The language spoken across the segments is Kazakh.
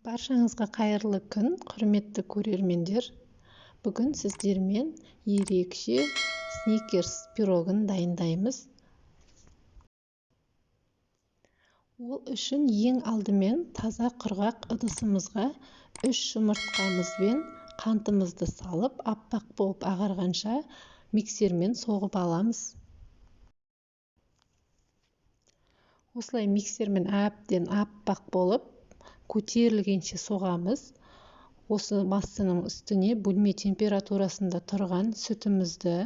Баршаңызға қайырлы күн, құрметті көрермендер. Бүгін сіздермен ерекше сникерс пирогын дайындаймыз. Ол үшін ең алдымен таза құрғақ ыдысымызға 3 жұмыртқамыз бен қантымызды салып, аппақ болып ағарғанша миксермен соғып аламыз. Осылай миксермен әбден аппақ болып көтерілгенше соғамыз. Осы массаның үстіне бөлме температурасында тұрған сүтімізді,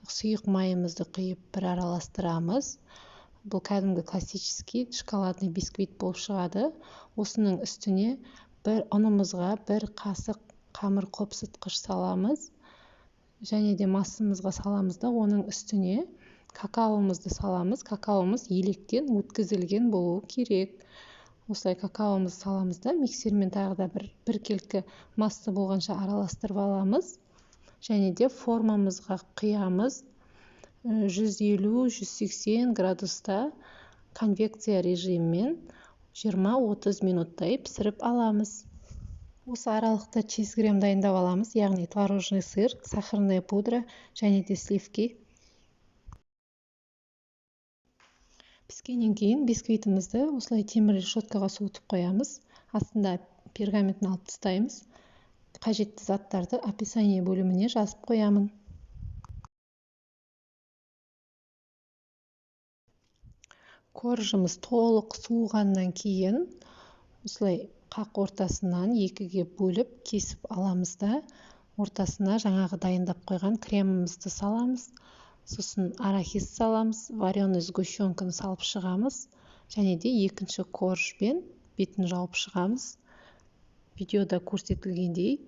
сұйық майымызды құйып бір араластырамыз. Бұл кәдімгі классический шоколадный бисквит болып шығады. Осының үстіне ұнымызға бір қасық қамыр қопсытқыш саламыз. Және де массамызға саламыз да оның үстіне какаомызды саламыз. Какаомыз електен өткізілген болуы керек. Осылай какаомызды саламыз да миксермен тағы да біркелкі масса болғанша араластырып аламыз. Және де формамызға құямыз. 150-180 градуста конвекция режиммен 20-30 минуттай пісіріп аламыз. Осы аралықта чиз крем дайындап аламыз, яғни творожный сыр, сахарная пудра және де сливки. Піскеннен кейін бисквитімізді осылай темір решеткаға суытып қоямыз. Астында пергаментін алып тастаймыз. Қажетті заттарды описание бөліміне жазып қоямын. Коржымыз толық суығаннан кейін осылай қақ ортасынан екіге бөліп кесіп аламыз да ортасына жаңағы дайындап қойған кремімізді саламыз. Сосын арахис саламыз, вареный сгущенканы салып шығамыз. Және де екінші коржбен бетін жауып шығамыз. Видеода көрсетілгендей.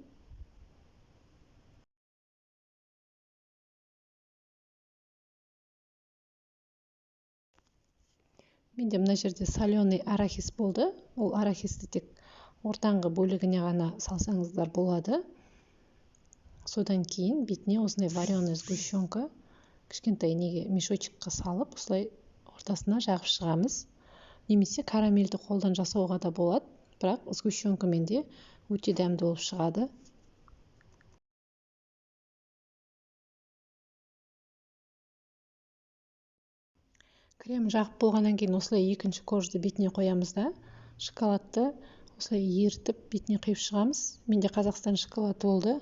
Менде мына жерде соленый арахис болды. Ол арахисті тек ортаңғы бөлігіне ғана салсаңыздар болады. Содан кейін бетіне осындай вареный сгущенка кішкентай мешочекқа салып, осылай ортасына жағып шығамыз. Немесе карамельді қолдан жасауға да болады, бірақ сгущенкамен де өте дәмді болып шығады. Крем жағып болғаннан кейін осылай екінші коржды бетіне қоямыз да, шоколадты осылай ерітіп бетіне құйып шығамыз. Менде Қазақстан шоколады болды.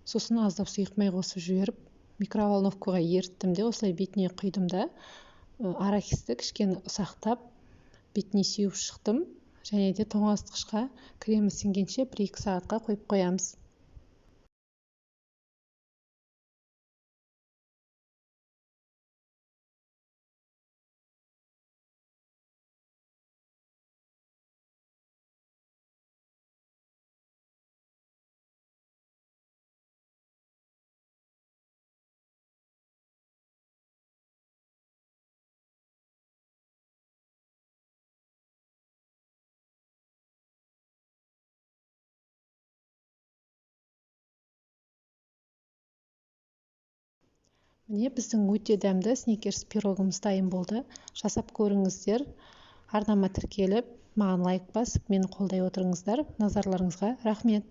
Сосын аздап сұйық май қосып жіберіп, микроволновкаға еріттім де, осылай бетіне құйдым да, арахисті кішкене ұсақтап бетіне сеуіп шықтым. Және де тоңазытқышқа кремі сіңгенше 1-2 сағатқа қойып қоямыз. Міне біздің өте дәмді сникерс пирогымыз дайын болды. Жасап көріңіздер. Арнама тіркеліп, маған лайк басып, мені қолдай отырыңыздар. Назарларыңызға рахмет.